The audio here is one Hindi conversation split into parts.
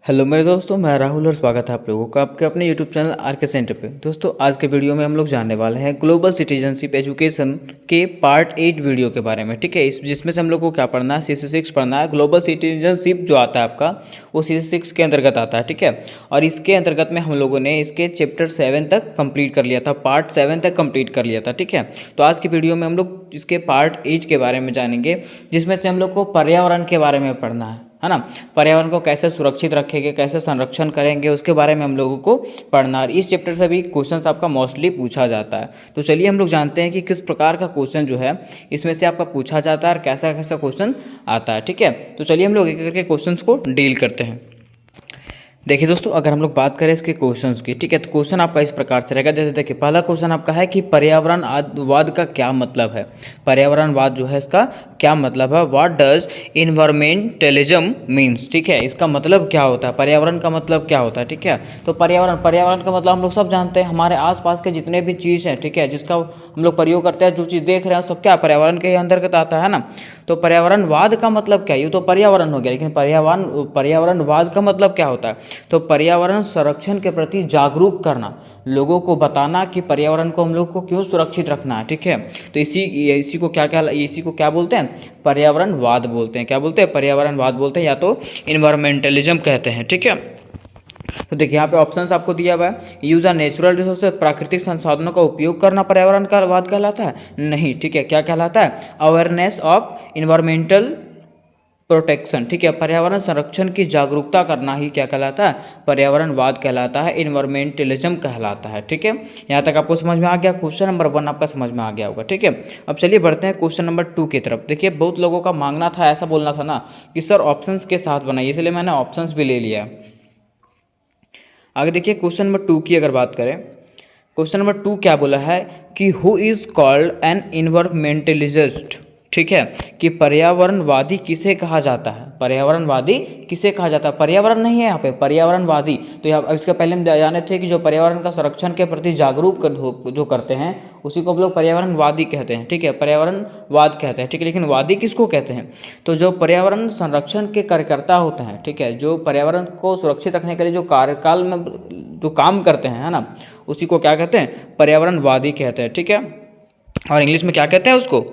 हेलो मेरे दोस्तों, मैं राहुल और स्वागत है आप लोगों का आपके अपने यूट्यूब चैनल आर के सेंटर पे। दोस्तों आज के वीडियो में हम लोग जानने वाले हैं ग्लोबल सिटीजनशिप एजुकेशन के पार्ट 8 वीडियो के बारे में। ठीक है, इस जिसमें से हम लोग को क्या पढ़ना है, CC6 पढ़ना है। ग्लोबल सिटीजनशिप जो आता है आपका वो CC6 के अंतर्गत आता है। ठीक है, और इसके अंतर्गत में हम लोगों ने इसके चैप्टर 7 तक कंप्लीट कर लिया था, पार्ट 7 तक कंप्लीट कर लिया था। ठीक है, तो आज की वीडियो में हम लोग इसके पार्ट 8 के बारे में जानेंगे, जिसमें से हम लोग को पर्यावरण के बारे में पढ़ना है ना। पर्यावरण को कैसे सुरक्षित रखेंगे, कैसे संरक्षण करेंगे, उसके बारे में हम लोगों को पढ़ना है। इस चैप्टर से भी क्वेश्चंस आपका मोस्टली पूछा जाता है। तो चलिए हम लोग जानते हैं कि किस प्रकार का क्वेश्चन जो है इसमें से आपका पूछा जाता है और कैसा कैसा क्वेश्चन आता है। ठीक है, तो चलिए हम लोग एक करके क्वेश्चंस को डील करते हैं। देखिए दोस्तों, अगर हम लोग बात करें इसके क्वेश्चंस की, ठीक है, तो क्वेश्चन आपका इस प्रकार से रहेगा। जैसे देखिए, पहला क्वेश्चन आपका है कि पर्यावरणवाद का क्या मतलब है। पर्यावरणवाद जो है इसका क्या मतलब है। What does environmentalism means. ठीक है, इसका मतलब क्या होता है, पर्यावरण का मतलब क्या होता है। ठीक है, तो पर्यावरण का मतलब हम लोग सब जानते हैं, हमारे आसपास के जितने भी चीज़ हैं, ठीक है, जिसका हम लोग प्रयोग करते हैं, जो चीज़ देख रहे हैं, सब क्या पर्यावरण के अंतर्गत आता है ना। तो पर्यावरणवाद का मतलब क्या है, ये तो पर्यावरण हो गया, लेकिन पर्यावरणवाद का मतलब क्या होता है। तो पर्यावरण संरक्षण के प्रति जागरूक करना, लोगों को बताना कि पर्यावरण को हम लोग को क्यों सुरक्षित रखना है। ठीक है, तो इसी को क्या बोलते हैं, पर्यावरणवाद बोलते हैं। क्या बोलते हैं, पर्यावरणवाद बोलते हैं, या तो इन्वायरमेंटलिज्म कहते हैं। ठीक है, तो देखिए यहाँ पे ऑप्शंस आपको दिया हुआ है। यूज आर नेचुरल रिसोर्सेज, प्राकृतिक संसाधनों का उपयोग करना पर्यावरण का वाद कहलाता है। नहीं, ठीक है, क्या कहलाता है, अवेयरनेस ऑफ इन्वायरमेंटल प्रोटेक्शन। ठीक है, पर्यावरण संरक्षण की जागरूकता करना ही क्या कहलाता है, पर्यावरणवाद कहलाता है, इन्वायरमेंटलिज्म कहलाता है। ठीक है, यहाँ तक आपको समझ में आ गया। क्वेश्चन नंबर 1 आपका समझ में आ गया होगा। ठीक है, अब चलिए बढ़ते हैं क्वेश्चन नंबर 2 की तरफ। देखिए, बहुत लोगों का मांगना था, ऐसा बोलना था ना कि सर ऑप्शंस के साथ बनाइए, इसलिए मैंने ऑप्शंस भी ले लिया। आगे देखिए क्वेश्चन नंबर 2 की अगर बात करें, क्वेश्चन नंबर 2 क्या बोला है कि who is called an environmentalist. ठीक है, कि पर्यावरणवादी किसे कहा जाता है, पर्यावरणवादी किसे कहा जाता है। पर्यावरण नहीं है यहाँ पे, पर्यावरणवादी। तो यहाँ इसके पहले हम जाने थे कि जो पर्यावरण का संरक्षण के प्रति जागरूक जो करते हैं उसी को हम लोग पर्यावरणवादी कहते हैं। ठीक है, पर्यावरणवाद कहते हैं। ठीक है, लेकिन वादी किसको कहते हैं, तो जो पर्यावरण संरक्षण के कार्यकर्ता होते हैं, ठीक है, जो पर्यावरण को सुरक्षित रखने के लिए जो कार्यकाल में जो काम करते हैं, है ना, उसी को क्या कहते हैं, पर्यावरणवादी कहते हैं। ठीक है, और इंग्लिश में क्या कहते हैं उसको,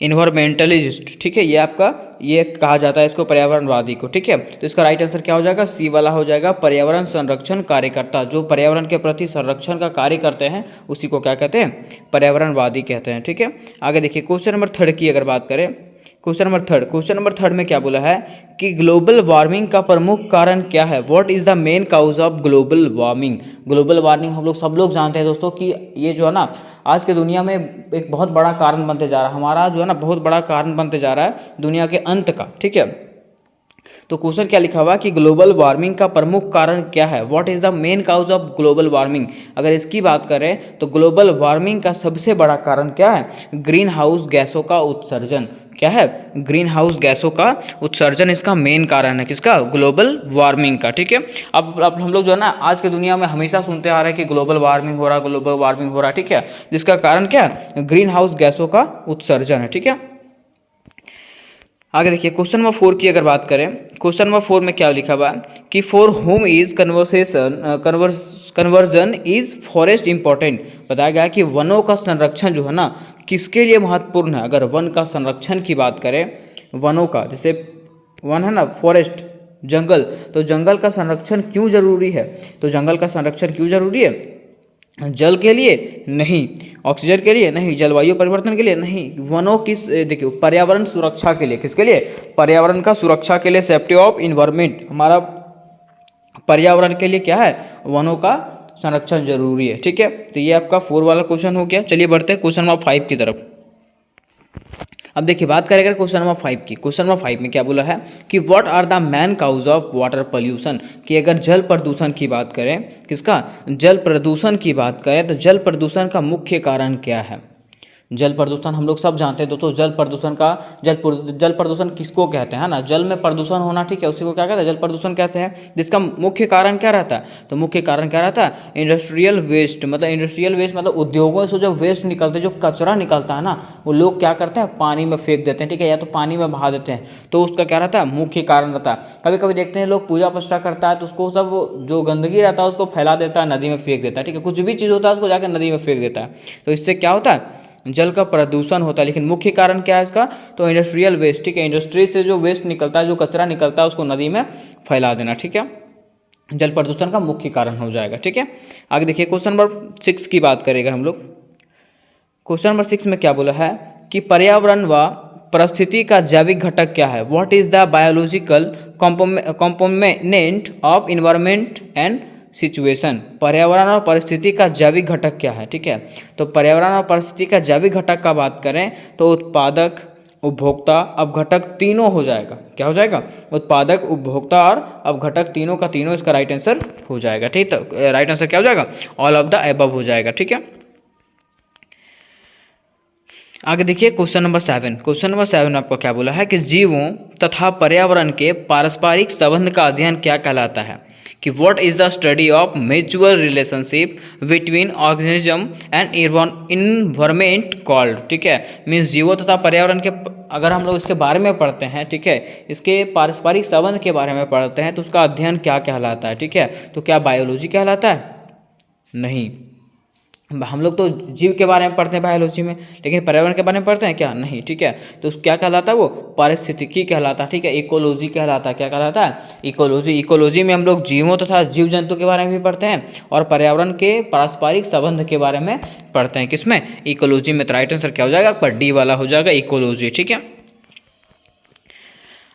इन्वायरमेंटलिस्ट। ठीक है, ये कहा जाता है इसको, पर्यावरणवादी को। ठीक है, तो इसका राइट आंसर क्या हो जाएगा, सी वाला हो जाएगा, पर्यावरण संरक्षण कार्यकर्ता। जो पर्यावरण के प्रति संरक्षण का कार्य करते हैं उसी को क्या कहते हैं, पर्यावरणवादी कहते हैं। ठीक है, आगे देखिए क्वेश्चन नंबर 3 की अगर बात करें, क्वेश्चन नंबर थर्ड में क्या बोला है कि ग्लोबल वार्मिंग का प्रमुख कारण क्या है। What is the main cause of global warming. Global warming हम लोग सब लोग जानते हैं दोस्तों कि ये जो है ना आज के दुनिया में एक बहुत बड़ा कारण बनते जा रहा है, हमारा जो है ना बहुत बड़ा कारण बनते जा रहा है दुनिया के अंत का। ठीक है, तो क्वेश्चन क्या लिखा हुआ कि ग्लोबल वार्मिंग का प्रमुख कारण क्या है, what is the main cause of global warming. अगर इसकी बात करें तो ग्लोबल वार्मिंग का सबसे बड़ा कारण क्या है, ग्रीन हाउस गैसों का उत्सर्जन। क्या है, ग्रीन हाउस गैसों का उत्सर्जन इसका मेन कारण है, किसका, ग्लोबल वार्मिंग का। ठीक है, अब हम लोग जो है ना आज के दुनिया में हमेशा सुनते आ रहे हैं कि ग्लोबल वार्मिंग हो रहा, ग्लोबल वार्मिंग हो रहा। ठीक है, जिसका कारण क्या है, ग्रीन हाउस गैसों का उत्सर्जन है। ठीक है, आगे देखिए क्वेश्चन नंबर 4 की अगर बात करें, क्वेश्चन नंबर 4 में क्या लिखा हुआ है कि for home is conversion is forest important. बताया गया है कि वनों का संरक्षण जो है ना किसके लिए महत्वपूर्ण है। अगर वन का संरक्षण की बात करें, वनों का, जैसे वन है ना फॉरेस्ट, जंगल, तो जंगल का संरक्षण क्यों जरूरी है, तो जंगल का संरक्षण क्यों जरूरी है, जल के लिए नहीं, ऑक्सीजन के लिए नहीं, जलवायु परिवर्तन के लिए नहीं, वनों की देखिए पर्यावरण सुरक्षा के लिए, किसके लिए, पर्यावरण का सुरक्षा के लिए, सेफ्टी ऑफ इन्वायरमेंट, हमारा पर्यावरण के लिए क्या है, वनों का संरक्षण जरूरी है। ठीक है, तो ये आपका 4 वाला क्वेश्चन हो गया। चलिए बढ़ते हैं क्वेश्चन नंबर 5 की तरफ। अब देखिए बात करेंगे क्वेश्चन नंबर 5 की। क्वेश्चन नंबर 5 में क्या बोला है कि what are the main cause of water pollution. कि अगर जल प्रदूषण की बात करें, किसका, जल प्रदूषण की बात करें, तो जल प्रदूषण का मुख्य कारण क्या है। जल प्रदूषण हम लोग सब जानते हैं दोस्तों। जल प्रदूषण किसको कहते हैं, है ना। जल में प्रदूषण होना, ठीक है, उसी को क्या कहते हैं, जल प्रदूषण कहते हैं। जिसका मुख्य कारण क्या रहता है, तो मुख्य कारण क्या रहता है, इंडस्ट्रियल वेस्ट। मतलब उद्योगों से जो वेस्ट निकलते, जो कचरा निकलता है ना, वो लोग क्या करते हैं, पानी में फेंक देते हैं, ठीक है, या तो पानी में बहा देते हैं। तो उसका क्या रहता है, मुख्य कारण रहता है। कभी कभी देखते हैं लोग पूजा पश्चा करता है तो उसको सब जो गंदगी रहता है उसको फैला देता है, नदी में फेंक देता है, ठीक है, कुछ भी चीज़ होता है उसको जाकर नदी में फेंक देता है। तो इससे क्या होता है, जल का प्रदूषण होता है। लेकिन मुख्य कारण क्या है इसका, तो इंडस्ट्रियल वेस्ट, ठीक है, इंडस्ट्री से जो वेस्ट निकलता है, जो कचरा निकलता है, उसको नदी में फैला देना, ठीक है, जल प्रदूषण का मुख्य कारण हो जाएगा, ठीक है। आगे देखिए क्वेश्चन नंबर 6 की बात करेंगे हम लोग। क्वेश्चन नंबर 6 में क्या बोला है कि पर्यावरण व परिस्थिति का जैविक घटक क्या है। What is the biological component of environment and situation. पर्यावरण और परिस्थिति का जैविक घटक क्या है, ठीक है। तो पर्यावरण और परिस्थिति का जैविक घटक का बात करें तो उत्पादक, उपभोक्ता, अपघटक तीनों हो जाएगा। क्या हो जाएगा, उत्पादक, उपभोक्ता और अपघटक तीनों का तीनों इसका राइट आंसर हो जाएगा, ठीक। तो राइट आंसर क्या हो जाएगा, ऑल ऑफ द अबव हो जाएगा, ठीक है। आगे देखिए क्वेश्चन नंबर 7। क्वेश्चन नंबर 7 में आपको क्या बोला है कि जीवों तथा पर्यावरण के पारस्परिक संबंध का अध्ययन क्या कहलाता है, कि what is the study of mutual relationship between organism and environment called, ठीक है। मीन्स जीवों तथा पर्यावरण के अगर हम लोग इसके बारे में पढ़ते हैं, ठीक है, इसके पारस्परिक संबंध के बारे में पढ़ते हैं तो उसका अध्ययन क्या कहलाता है, ठीक है। तो क्या बायोलॉजी कहलाता है, नहीं। हम लोग तो जीव के बारे में पढ़ते हैं बायोलॉजी में, लेकिन पर्यावरण के बारे में पढ़ते हैं क्या, नहीं, ठीक है। तो क्या कहलाता है, वो पारिस्थितिकी कहलाता है, ठीक है, इकोलॉजी कहलाता है। क्या कहलाता है, इकोलॉजी। इकोलॉजी में हम लोग जीवों तथा जीव जंतु के बारे में भी पढ़ते हैं और पर्यावरण के पारस्परिक संबंध के बारे में पढ़ते हैं, किसमें, इकोलॉजी में। तो राइट आंसर क्या हो जाएगा, पर डी वाला हो जाएगा, इकोलॉजी, ठीक है।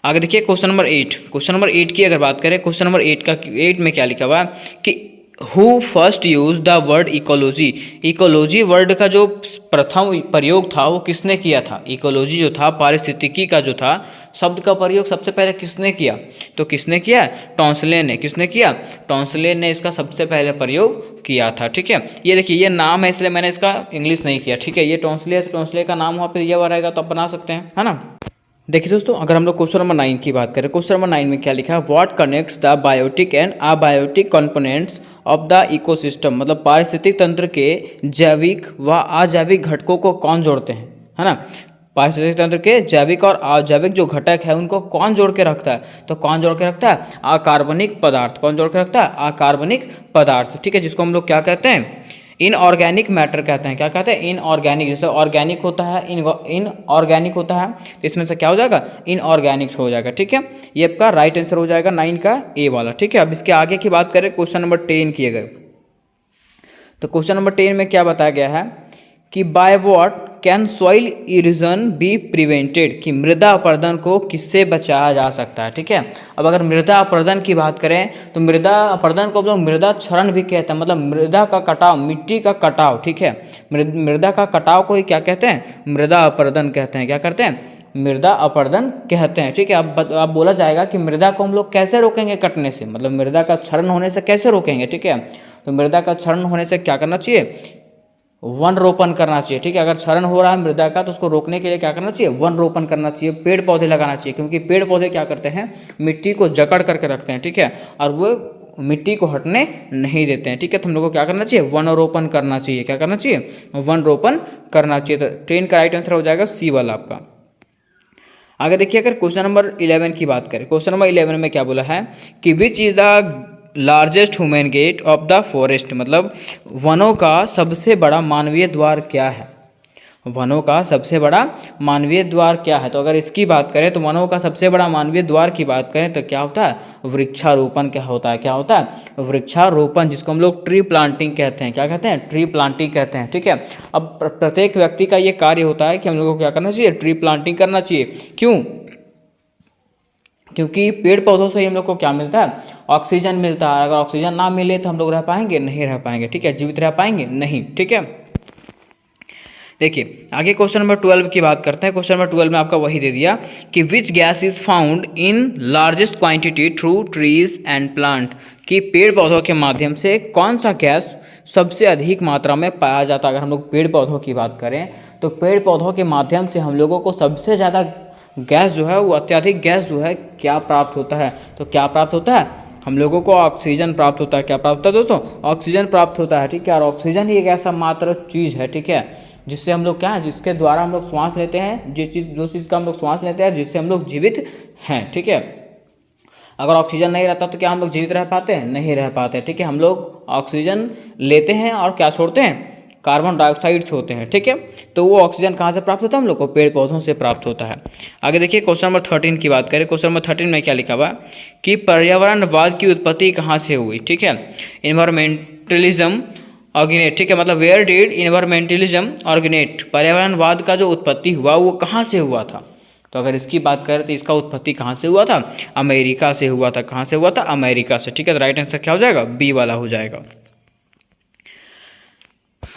आगे देखिए क्वेश्चन नंबर 8। क्वेश्चन नंबर 8 की अगर बात करें, क्वेश्चन नंबर 8 में क्या लिखा हुआ है कि who first use the word ecology. Ecology word का जो प्रथम प्रयोग था वो किसने किया था। इकोलॉजी जो था, पारिस्थितिकी का जो था शब्द का प्रयोग सबसे पहले किसने किया, तो किसने किया, टॉन्सले ने। किसने किया, टॉन्सले ने इसका सबसे पहले प्रयोग किया था, ठीक है। ये देखिए ये नाम है इसलिए मैंने इसका इंग्लिश नहीं किया, ठीक है। ये टॉन्सले है तो टॉन्सले का नाम वहाँ पे दिया हुआ रहेगा तो आप बना सकते हैं, है ना। देखिए दोस्तों अगर हम लोग क्वेश्चन नंबर 9 की बात करें, क्वेश्चन नंबर 9 में क्या लिखा है, what connects the biotic and abiotic components of the ecosystem. मतलब पारिस्थितिक तंत्र के जैविक व अजैविक घटकों को कौन जोड़ते हैं, है ना। पारिस्थितिक तंत्र के जैविक और अजैविक जो घटक है उनको कौन जोड़ के रखता है, तो कौन जोड़ के रखता है, अकार्बनिक पदार्थ। कौन जोड़ के रखता है, अकार्बनिक पदार्थ, ठीक है, जिसको हम लोग क्या कहते हैं, इनऑर्गेनिक मैटर कहते हैं। क्या कहते हैं, इनऑर्गेनिक। जैसे ऑर्गेनिक होता है, इनऑर्गेनिक होता है, तो इसमें से क्या हो जाएगा, इनऑर्गेनिक हो जाएगा, ठीक है। ये आपका राइट आंसर हो जाएगा 9 का ए वाला, ठीक है। अब इसके आगे की बात करें क्वेश्चन नंबर 10 की अगर, तो क्वेश्चन नंबर 10 में क्या बताया गया है कि by what can soil erosion be prevented, कि मृदा अपरदन को किससे बचाया जा सकता है, ठीक है। अब अगर मृदा अपरदन की बात करें तो मृदा अपरदन को लोग मृदा क्षरण भी कहते हैं, मतलब मृदा का कटाव, मिट्टी का कटाव, ठीक है। मृदा का कटाव को ही क्या कहते हैं, मृदा अपरदन कहते हैं। क्या करते हैं, मृदा अपरदन कहते हैं, ठीक है। अब बोला जाएगा कि मृदा को हम लोग कैसे रोकेंगे कटने से, मतलब मृदा का क्षरण होने से कैसे रोकेंगे, ठीक है। तो मृदा का क्षरण होने से क्या करना चाहिए, वन रोपण करना चाहिए, ठीक है। अगर क्षरण हो रहा है मृदा का तो उसको रोकने के लिए क्या करना चाहिए, वन रोपण करना चाहिए, पेड़ पौधे लगाना चाहिए, क्योंकि पेड़ पौधे क्या करते हैं, मिट्टी को जकड़ करके रखते हैं, ठीक है, और वो मिट्टी को हटने नहीं देते हैं, ठीक है। तो हम लोग को क्या करना चाहिए, वन रोपण करना चाहिए। क्या करना चाहिए, वन रोपण करना चाहिए। तो 10 का राइट आंसर हो जाएगा सी वाला आपका। आगे देखिए अगर क्वेश्चन नंबर 11 की बात करें, क्वेश्चन नंबर 11 में क्या बोला है कि which is the largest human gate of the forest. मतलब वनों का सबसे बड़ा मानवीय द्वार क्या है, वनों का सबसे बड़ा मानवीय द्वार क्या है। तो अगर इसकी बात करें तो वनों का सबसे बड़ा मानवीय द्वार की बात करें तो क्या होता है, वृक्षारोपण। क्या होता है, क्या होता है, वृक्षारोपण, जिसको हम लोग ट्री प्लांटिंग कहते हैं। क्या कहते हैं, ट्री प्लांटिंग कहते हैं, ठीक है। अब प्रत्येक व्यक्ति का ये कार्य होता है कि हम लोग को क्या करना चाहिए, ट्री प्लांटिंग करना चाहिए। क्यों, क्योंकि पेड़ पौधों से ही हम लोग को क्या मिलता है, ऑक्सीजन मिलता है। अगर ऑक्सीजन ना मिले तो हम लोग रह पाएंगे, नहीं रह पाएंगे, ठीक है, जीवित रह पाएंगे, नहीं, ठीक है। देखिए आगे क्वेश्चन नंबर 12 की बात करते हैं। क्वेश्चन नंबर 12 में आपका वही दे दिया कि which gas is found in largest quantity through trees and plant, कि पेड़ पौधों के माध्यम से कौन सा गैस सबसे अधिक मात्रा में पाया जाता है। अगर हम लोग पेड़ पौधों की बात करें तो पेड़ पौधों के माध्यम से हम लोगों को सबसे ज़्यादा गैस जो है वो अत्यधिक गैस जो है क्या प्राप्त होता है, तो क्या प्राप्त होता है, हम लोगों को ऑक्सीजन प्राप्त होता है। क्या प्राप्त होता है दोस्तों, ऑक्सीजन प्राप्त होता है, ठीक है। और ऑक्सीजन ही एक ऐसा मात्र चीज़ है, ठीक है, जिससे हम लोग क्या है, जिसके द्वारा हम लोग श्वास लेते हैं, जो चीज़ का हम लोग श्वास लेते हैं, जिससे हम लोग जीवित हैं, ठीक है। अगर ऑक्सीजन नहीं रहता तो क्या हम लोग जीवित रह पाते हैं, नहीं रह पाते, ठीक है। हम लोग ऑक्सीजन लेते हैं और क्या छोड़ते हैं, कार्बन डाइऑक्साइड छोड़ते हैं, ठीक है। तो वो ऑक्सीजन कहाँ से प्राप्त होता है, हम लोग को पेड़ पौधों से प्राप्त होता है। आगे देखिए क्वेश्चन नंबर 13 की बात करें। क्वेश्चन नंबर 13 में क्या लिखा हुआ कि पर्यावरणवाद की उत्पत्ति कहाँ से हुई, ठीक है। इन्वायरमेंटलिज्म ऑर्गेनेट, ठीक है, मतलब वेयर डिड इन्वायरमेंटलिज्म ऑर्गेनेट, पर्यावरणवाद का जो उत्पत्ति हुआ वो कहाँ से हुआ था। तो अगर इसकी बात करें तो इसका उत्पत्ति कहाँ से हुआ था, अमेरिका से हुआ था। कहाँ से हुआ था, अमेरिका से, ठीक है। तो राइट आंसर क्या हो जाएगा, बी वाला हो जाएगा।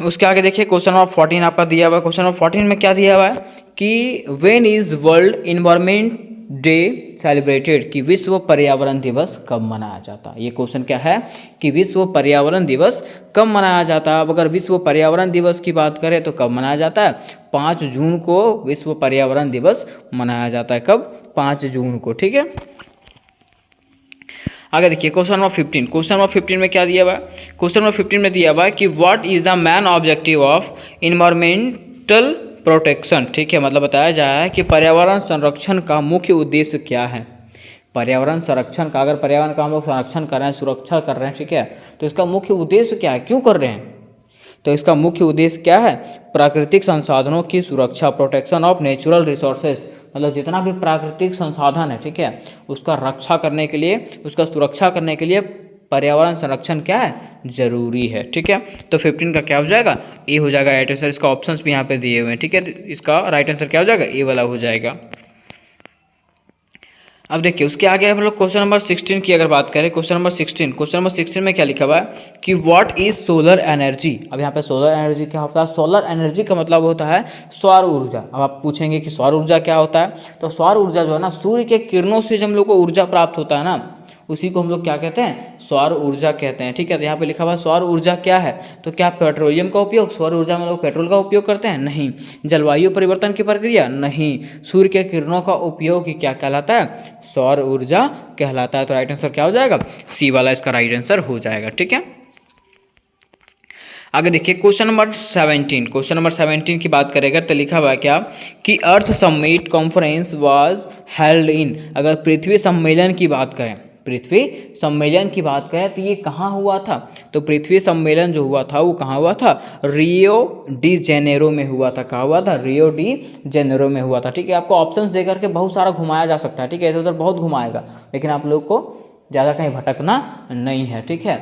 उसके आगे देखिए क्वेश्चन नंबर 14 आपका दिया हुआ है। क्वेश्चन नंबर 14 में क्या दिया हुआ है कि when is world environment day celebrated, कि विश्व पर्यावरण दिवस कब मनाया जाता है। ये क्वेश्चन क्या है कि विश्व पर्यावरण दिवस कब मनाया जाता है। अब अगर विश्व पर्यावरण दिवस की बात करें तो कब मनाया जाता है, 5 जून को विश्व पर्यावरण दिवस मनाया जाता है। कब, 5 जून को, ठीक है। आगे देखिए क्वेश्चन नंबर 15। क्वेश्चन नंबर 15 में क्या दिया हुआ है, क्वेश्चन नंबर 15 में दिया हुआ है कि what is the man objective of environmental protection, ठीक है, मतलब बताया जा रहा है कि पर्यावरण संरक्षण का मुख्य उद्देश्य क्या है। पर्यावरण संरक्षण का, अगर पर्यावरण का हम लोग संरक्षण कर रहे हैं, सुरक्षा कर रहे हैं, ठीक है, तो इसका मुख्य उद्देश्य क्या है, क्यों कर रहे हैं। तो इसका मुख्य उद्देश्य क्या है, प्राकृतिक संसाधनों की सुरक्षा, प्रोटेक्शन ऑफ नेचुरल रिसोर्सेज, मतलब जितना भी प्राकृतिक संसाधन है, ठीक है, उसका रक्षा करने के लिए, उसका सुरक्षा करने के लिए पर्यावरण संरक्षण क्या है, जरूरी है, ठीक है। तो 15 का क्या हो जाएगा, ए हो जाएगा राइट आंसर। इसका ऑप्शंस भी यहाँ पे दिए हुए हैं, ठीक है। इसका राइट आंसर क्या हो जाएगा, ए वाला हो जाएगा। अब देखिए उसके आगे हम लोग क्वेश्चन नंबर 16 की अगर बात करें, क्वेश्चन नंबर 16 में क्या लिखा हुआ है कि व्हाट इज सोलर एनर्जी। अब यहाँ पे सोलर एनर्जी क्या होता है, सोलर एनर्जी का मतलब होता है सौर ऊर्जा। अब आप पूछेंगे कि सौर ऊर्जा क्या होता है, तो सौर ऊर्जा जो है ना, सूर्य के किरणों से जब हम लोग को ऊर्जा प्राप्त होता है ना, उसी को हम लोग क्या कहते हैं, सौर ऊर्जा कहते हैं, ठीक है। तो यहाँ पे लिखा हुआ सौर ऊर्जा क्या है, तो क्या पेट्रोलियम का उपयोग, सौर ऊर्जा में लोग पेट्रोल का उपयोग करते हैं, नहीं। जलवायु परिवर्तन की प्रक्रिया, नहीं। सूर्य के किरणों का उपयोग ही क्या कहलाता है, सौर ऊर्जा कहलाता है। तो राइट आंसर क्या हो जाएगा, सी वाला इसका राइट आंसर हो जाएगा, ठीक है। आगे देखिए क्वेश्चन नंबर 17। क्वेश्चन नंबर 17 की बात करेगा तो लिखा हुआ है क्या कि earth summit conference was held in, अगर पृथ्वी सम्मेलन की बात करें, पृथ्वी सम्मेलन की बात करें तो ये कहाँ हुआ था, तो पृथ्वी सम्मेलन जो हुआ था वो कहाँ हुआ था, रियो डी जेनेरो में हुआ था। कहाँ हुआ था, रियो डी जेनेरो में हुआ था, ठीक है। आपको ऑप्शंस दे करके बहुत सारा घुमाया जा सकता है, ठीक है, इधर उधर बहुत घुमाएगा, लेकिन आप लोग को ज़्यादा कहीं भटकना नहीं है, ठीक है।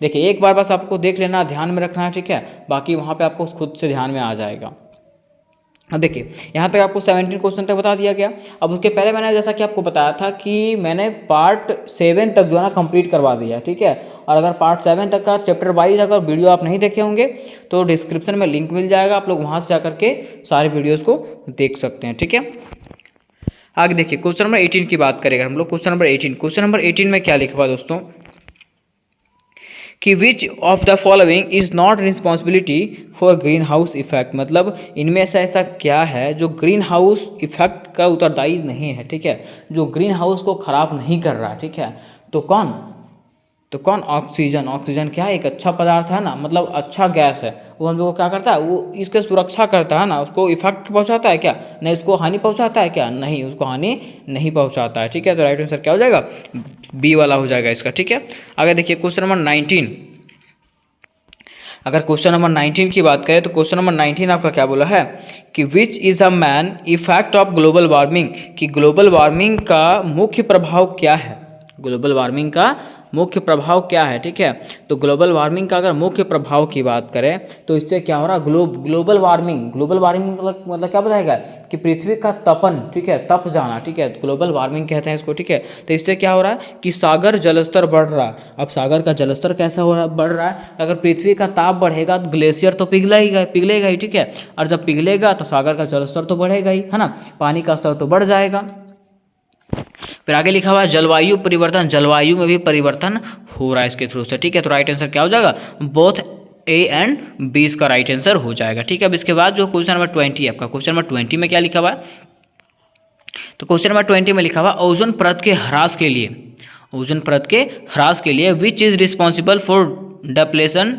देखिए एक बार बस आपको देख लेना, ध्यान में रखना है, ठीक है, बाकी वहाँ पे आपको खुद से ध्यान में आ जाएगा। अब देखिए यहाँ तक आपको 17 क्वेश्चन तक बता दिया गया। अब उसके पहले मैंने जैसा कि आपको बताया था कि मैंने पार्ट 7 तक जो है ना कंप्लीट करवा दिया है, ठीक है। और अगर पार्ट 7 तक का चैप्टर वाइज अगर वीडियो आप नहीं देखे होंगे तो डिस्क्रिप्शन में लिंक मिल जाएगा, आप लोग वहाँ से जाकर के सारे वीडियोज़ को देख सकते हैं, ठीक है। आगे देखिए क्वेश्चन नंबर 18 की बात करेंगे हम लोग। क्वेश्चन नंबर 18 में क्या लिखा हुआ दोस्तों कि which of the following is not responsibility for green house effect, मतलब इनमें से ऐसा क्या है जो ग्रीन हाउस इफेक्ट का उत्तरदायी नहीं है, ठीक है, जो ग्रीन हाउस को खराब नहीं कर रहा है, ठीक है। तो कौन, ऑक्सीजन। ऑक्सीजन क्या है, एक अच्छा पदार्थ है ना, मतलब अच्छा गैस है, वो हम लोग को क्या करता है, वो इसके सुरक्षा करता है ना, उसको इफेक्ट पहुंचाता है क्या, नहीं, उसको हानि पहुंचाता है क्या, नहीं, उसको हानि नहीं पहुंचाता है, ठीक है। तो राइट आंसर क्या हो जाएगा, बी वाला हो जाएगा इसका, ठीक है। आगे देखिए क्वेश्चन नंबर 19। अगर क्वेश्चन नंबर 19 की बात करें तो क्वेश्चन नंबर 19 आपका क्या बोला है कि which is a man effect of global warming, कि ग्लोबल वार्मिंग का मुख्य प्रभाव क्या है, ग्लोबल वार्मिंग का मुख्य प्रभाव क्या है, ठीक है। तो ग्लोबल वार्मिंग का अगर मुख्य प्रभाव की बात करें तो इससे क्या हो रहा है, ग्लोबल वार्मिंग मतलब क्या बताएगा कि पृथ्वी का तपन, ठीक है, तप जाना, ठीक है, ग्लोबल वार्मिंग कहते हैं इसको, ठीक है। तो इससे क्या हो रहा है कि सागर जलस्तर बढ़ रहा है। अब सागर का जलस्तर कैसा हो रहा है, बढ़ रहा है, अगर पृथ्वी का ताप बढ़ेगा तो ग्लेशियर तो पिघलेगा ही, ठीक है, और जब पिघलेगा तो सागर का जलस्तर तो बढ़ेगा ही, है ना, पानी का स्तर तो बढ़ जाएगा। फिर आगे लिखा हुआ है जलवायु परिवर्तन, जलवायु में भी परिवर्तन हो रहा है इसके थ्रू से, ठीक है। तो राइट आंसर क्या हो जाएगा, बोथ ए एंड बी इसका राइट आंसर हो जाएगा। ठीक है, अब इसके बाद जो क्वेश्चन नंबर 20 है आपका, क्वेश्चन नंबर 20 में क्या लिखा हुआ है? तो क्वेश्चन नंबर 20 में लिखा हुआ ओजोन परत के ह्रास के लिए, ओजोन परत के ह्रास के लिए which is responsible for depletion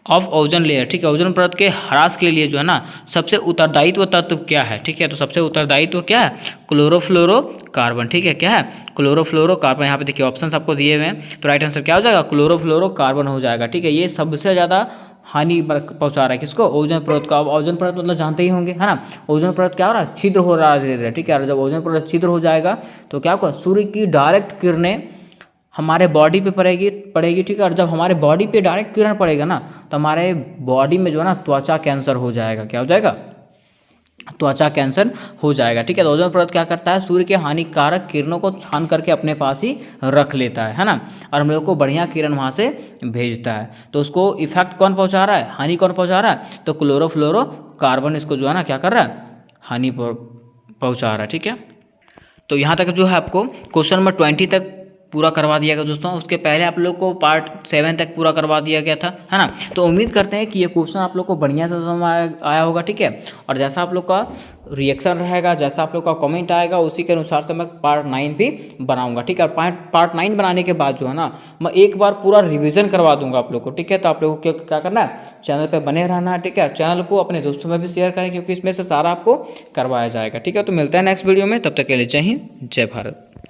of ozone layer. ठीक है, ओजोन परत के ह्रास के लिए जो है ना सबसे उत्तरदायित्व तत्व क्या है? ठीक है, तो सबसे उत्तरदायित्व क्या है? क्लोरोफ्लोरोकार्बन। ठीक है, क्या है? क्लोरोफ्लोरोकार्बन। यहाँ पे देखिए ऑप्शंस आपको दिए हुए हैं, तो राइट आंसर क्या हो जाएगा? क्लोरोफ्लोरोकार्बन हो जाएगा। ठीक है, ये सबसे ज़्यादा हानि पहुंचा रहा है किसको? ओजोन परत का। ओजोन परत मतलब जानते ही होंगे, है ना? ओजोन परत क्या हो रहा है? छिद्र हो रहा है धीरे धीरे। ठीक है, जब ओजोन परत छिद्र हो जाएगा तो क्या होगा? सूर्य की डायरेक्ट किरणें हमारे बॉडी पे पड़ेगी। ठीक है, और जब हमारे बॉडी पे डायरेक्ट किरण पड़ेगा ना तो हमारे बॉडी में जो है ना त्वचा कैंसर हो जाएगा। क्या हो जाएगा? त्वचा कैंसर हो जाएगा। ठीक है, तो ओजोन परत क्या करता है? सूर्य के हानिकारक किरणों को छान करके अपने पास ही रख लेता है ना, और हम लोग को बढ़िया किरण वहाँ से भेजता है। तो उसको इफेक्ट कौन पहुँचा रहा है? हानि कौन पहुँचा रहा है? तो क्लोरोफ्लोरोकार्बन इसको जो है ना क्या कर रहा है? हानि पहुँचा रहा है। ठीक है, तो यहाँ तक जो है आपको क्वेश्चन नंबर 20 तक पूरा करवा दिया गया दोस्तों। उसके पहले आप लोग को पार्ट 7 तक पूरा करवा दिया गया था, है ना? तो उम्मीद करते हैं कि ये क्वेश्चन आप लोग को बढ़िया से समझ आया होगा। ठीक है, और जैसा आप लोग का रिएक्शन रहेगा, जैसा आप लोग का कमेंट आएगा, उसी के अनुसार से मैं पार्ट 9 भी बनाऊंगा। ठीक है, पार्ट 9 बनाने के बाद जो है ना मैं एक बार पूरा रिविजन करवा दूंगा आप लोग को। ठीक है, तो आप लोगों को क्या करना है? चैनल पर बने रहना है। ठीक है, चैनल को अपने दोस्तों में भी शेयर करें क्योंकि इसमें से सारा आपको करवाया जाएगा। ठीक है, तो मिलता है नेक्स्ट वीडियो में, तब तक के लिए जय हिंद, जय भारत।